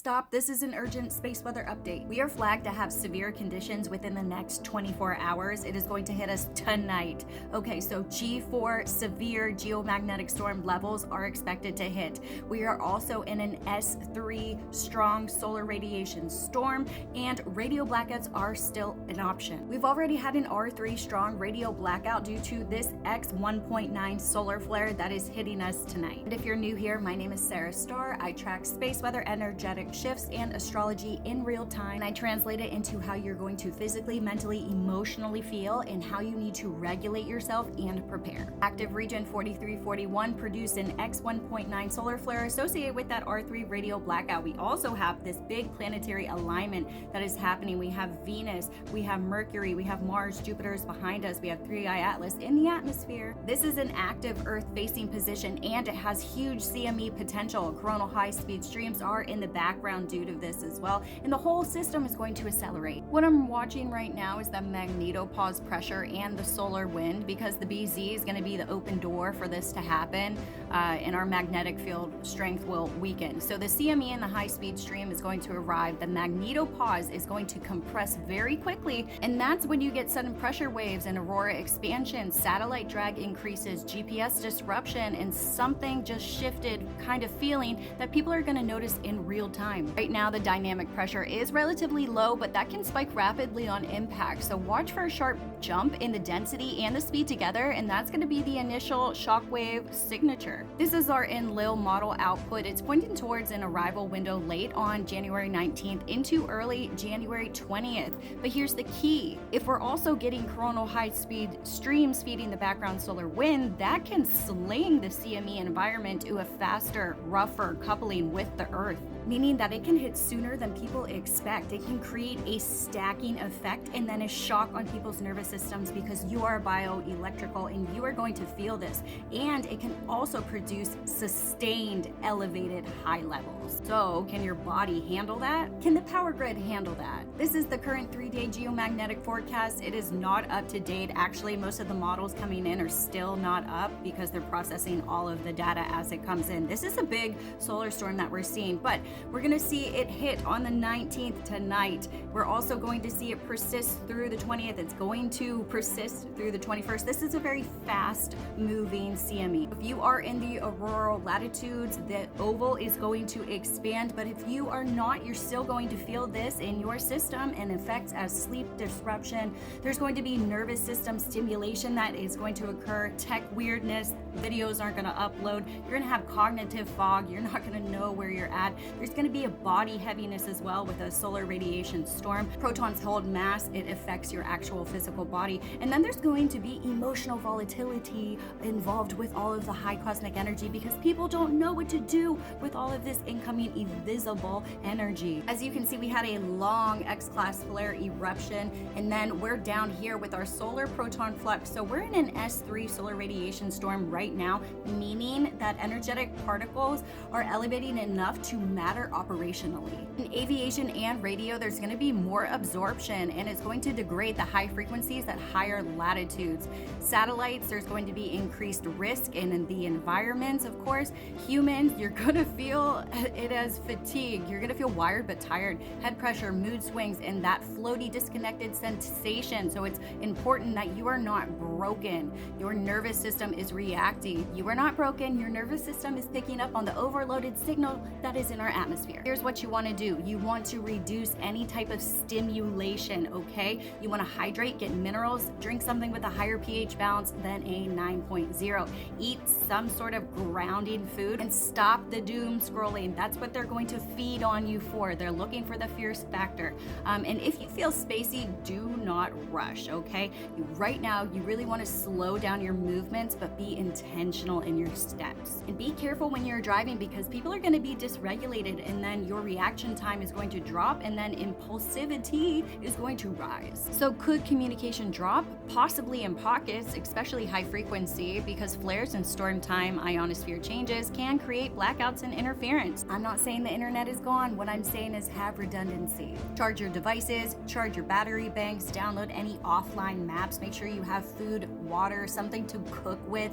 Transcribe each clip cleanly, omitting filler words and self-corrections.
Stop, this is an urgent space weather update. We are flagged to have severe conditions within the next 24 hours. It is going to hit us tonight. Okay, so G4 severe geomagnetic storm levels are expected to hit. We are also in an S3 strong solar radiation storm, and radio blackouts are still an option. We've already had an R3 strong radio blackout due to this X1.9 solar flare that is hitting us tonight. And if you're new here, my name is Sarah Starr. I track space weather, energetic shifts, and astrology in real time. And I translate it into how you're going to physically, mentally, emotionally feel and how you need to regulate yourself and prepare. Active region 4341 produced an X1.9 solar flare associated with that R3 radio blackout. We also have this big planetary alignment that is happening. We have Venus, we have Mercury, we have Mars, Jupiter is behind us, we have 3i Atlas in the atmosphere. This is an active Earth-facing position and it has huge CME potential. Coronal high-speed streams are in the background due to this as well, and the whole system is going to accelerate. What I'm watching right now is the magnetopause pressure and the solar wind, because the BZ is going to be the open door for this to happen, and our magnetic field strength will weaken. So the CME and the high-speed stream is going to arrive. The magnetopause is going to compress very quickly, and that's when you get sudden pressure waves and aurora expansion, satellite drag increases, GPS disruption, and something just shifted kind of feeling that people are going to notice in real time. Right now, the dynamic pressure is relatively low, but that can spike rapidly on impact. So watch for a sharp jump in the density and the speed together, and that's going to be the initial shockwave signature. This is our Enlil model output. It's pointing towards an arrival window late on January 19th into early January 20th. But here's the key. If we're also getting coronal high-speed streams feeding the background solar wind, that can sling the CME environment to a faster, rougher coupling with the Earth, meaning that it can hit sooner than people expect. It can create a stacking effect and then a shock on people's nervous systems because you are bioelectrical and you are going to feel this. And it can also produce sustained elevated high levels. So can your body handle that? Can the power grid handle that? This is the current 3-day geomagnetic forecast. It is not up to date. Actually, most of the models coming in are still not up because they're processing all of the data as it comes in. This is a big solar storm that we're seeing, but we're going to see it hit on the 19th tonight. We're also going to see it persist through the 20th. It's going to persist through the 21st. This is a very fast moving CME. If you are in the auroral latitudes, the oval is going to expand, but if you are not, you're still going to feel this in your system and effects as sleep disruption. There's going to be nervous system stimulation that is going to occur, tech weirdness, videos aren't going to upload, you're going to have cognitive fog, you're not going to know where you're at. There's going to be a body heaviness as well with a solar radiation storm. Protons hold mass, it affects your actual physical body. And then there's going to be emotional volatility involved with all of the high cosmic energy because people don't know what to do with all of this incoming invisible energy. As you can see, we had a long X-class flare eruption, and then we're down here with our solar proton flux. So we're in an S3 solar radiation storm right now, meaning that energetic particles are elevating enough to matter operationally. In aviation and radio, there's going to be more absorption and it's going to degrade the high frequencies at higher latitudes. Satellites, there's going to be increased risk in the environments, of course. Humans, you're going to feel it as fatigue. You're going to feel wired but tired, head pressure, mood swings, and that floaty, disconnected sensation. So it's important that you are not broken. Your nervous system is reacting. You are not broken. Your nervous system is picking up on the overloaded signal that is in our atmosphere. Here's what you want to do. You want to reduce any type of stimulation, okay? You want to hydrate, get minerals, drink something with a higher pH balance than a 9.0. Eat some sort of grounding food and stop the doom scrolling. That's what they're going to feed on you for. They're looking for the fierce factor. And if you feel spacey, do not rush, okay? Right now, you really want to slow down your movements, but be intentional in your steps. And be careful when you're driving because people are going to be dysregulated and then your reaction time is going to drop and then impulsivity is going to rise. So could communication drop? Possibly in pockets, especially high frequency, because flares and storm time ionosphere changes can create blackouts and interference. I'm not saying the internet is gone. What I'm saying is have redundancy. Charge your devices, charge your battery banks, download any offline maps, make sure you have food, water, something to cook with.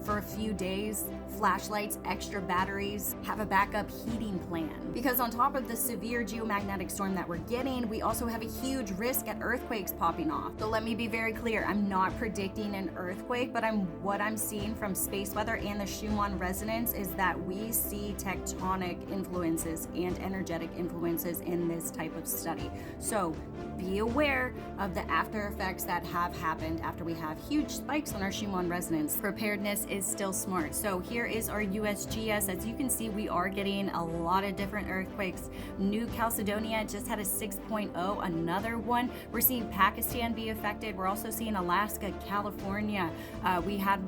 for a few days, flashlights, extra batteries, have a backup heating plan. Because on top of the severe geomagnetic storm that we're getting, we also have a huge risk at earthquakes popping off. So let me be very clear, I'm not predicting an earthquake, but what I'm seeing from space weather and the Schumann resonance is that we see tectonic influences and energetic influences in this type of study. So be aware of the after effects that have happened after we have huge spikes on our Schumann resonance. Preparedness is still smart. So here is our USGS. As you can see, we are getting a lot of different earthquakes. New Caledonia just had a 6.0, another one. We're seeing Pakistan be affected. We're also seeing Alaska, California. We had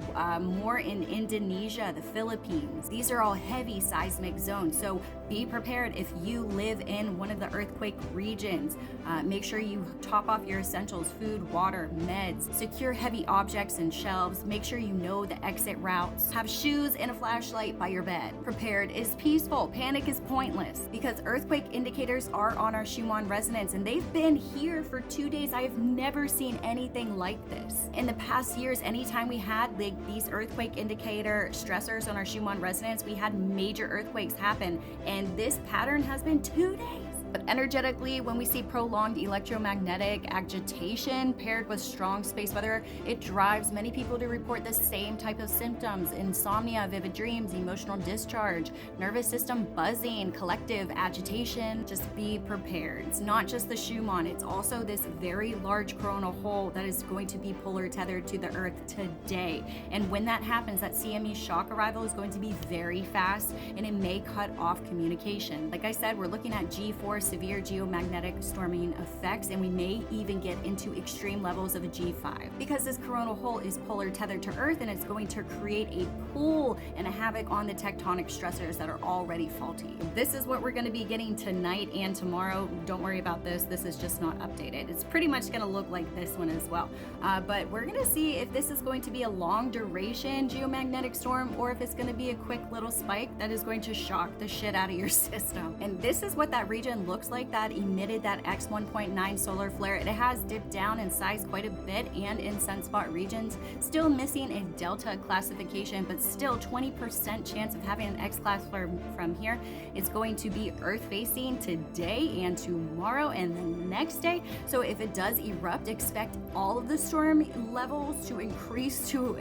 more in Indonesia, the Philippines. These are all heavy seismic zones. So be prepared if you live in one of the earthquake regions. Make sure you top off your essentials, food, water, meds, secure heavy objects and shelves. Make sure you know the exit routes. Have shoes and a flashlight by your bed. Prepared is peaceful. Panic is pointless because earthquake indicators are on our Schumann resonance and they've been here for 2 days. I have never seen anything like this. In the past years, anytime we had these earthquake indicator stressors on our Schumann resonance, we had major earthquakes happen, and this pattern has been 2 days. But energetically, when we see prolonged electromagnetic agitation paired with strong space weather, it drives many people to report the same type of symptoms: insomnia, vivid dreams, emotional discharge, nervous system buzzing, collective agitation. Just be prepared. It's not just the Schumann, it's also this very large coronal hole that is going to be polar tethered to the Earth today. And when that happens, that CME shock arrival is going to be very fast and it may cut off communication. Like I said, we're looking at G4 severe geomagnetic storming effects, and we may even get into extreme levels of a G5 because this coronal hole is polar tethered to Earth and it's going to create a pull and a havoc on the tectonic stressors that are already faulty. This is what we're going to be getting tonight and tomorrow. Don't worry about this. This is just not updated. It's pretty much going to look like this one as well. But we're going to see if this is going to be a long duration geomagnetic storm or if it's going to be a quick little spike that is going to shock the shit out of your system. And this is what that region looks like that emitted that X1.9 solar flare. It has dipped down in size quite a bit and in sunspot regions, still missing a delta classification, but still 20% chance of having an X-class flare from here. It's going to be Earth facing today and tomorrow and the next day. So if it does erupt, expect all of the storm levels to increase to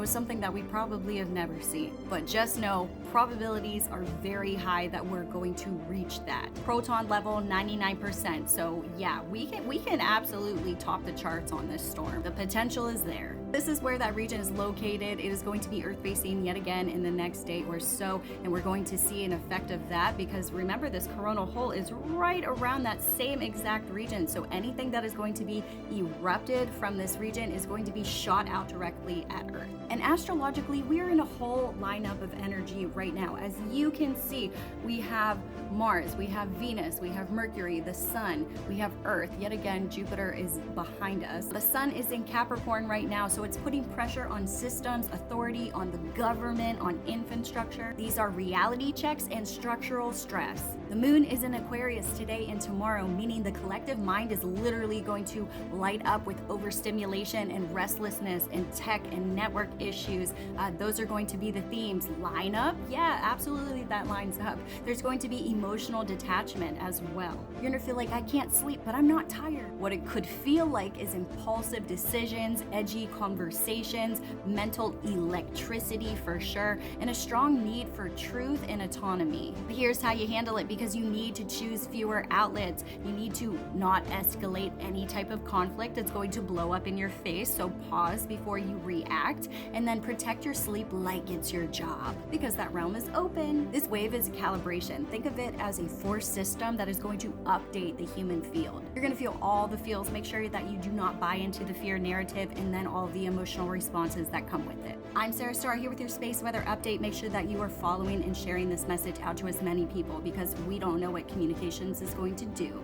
something that we probably have never seen. But just know probabilities are very high that we're going to reach that. Proton level 99%. So yeah, we can absolutely top the charts on this storm. The potential is there. This is where that region is located. It is going to be Earth facing yet again in the next day or so, and we're going to see an effect of that because remember, this coronal hole is right around that same exact region. So anything that is going to be erupted from this region is going to be shot out directly at Earth. And astrologically, we are in a whole lineup of energy right now. As you can see, we have Mars, we have Venus, we have Mercury, the Sun, we have Earth. Yet again, Jupiter is behind us. The Sun is in Capricorn right now, so it's putting pressure on systems, authority, on the government, on infrastructure. These are reality checks and structural stress. The Moon is in Aquarius today and tomorrow, meaning the collective mind is literally going to light up with overstimulation and restlessness and tech and network issues. Those are going to be the themes. Line up? Yeah, absolutely, that lines up. There's going to be emotional detachment as well. You're gonna feel like, I can't sleep, but I'm not tired. What it could feel like is impulsive decisions, edgy conversations, mental electricity for sure, and a strong need for truth and autonomy. Here's how you handle it, because you need to choose fewer outlets. You need to not escalate any type of conflict that's going to blow up in your face. So pause before you react, and then protect your sleep like it's your job, because that realm is open. This wave is a calibration. Think of it as a force system that is going to update the human field. You're going to feel all the feels. Make sure that you do not buy into the fear narrative and then all the emotional responses that come with it. I'm Sarah Starr here with your space weather update. Make sure that you are following and sharing this message out to as many people, because we don't know what communications is going to do.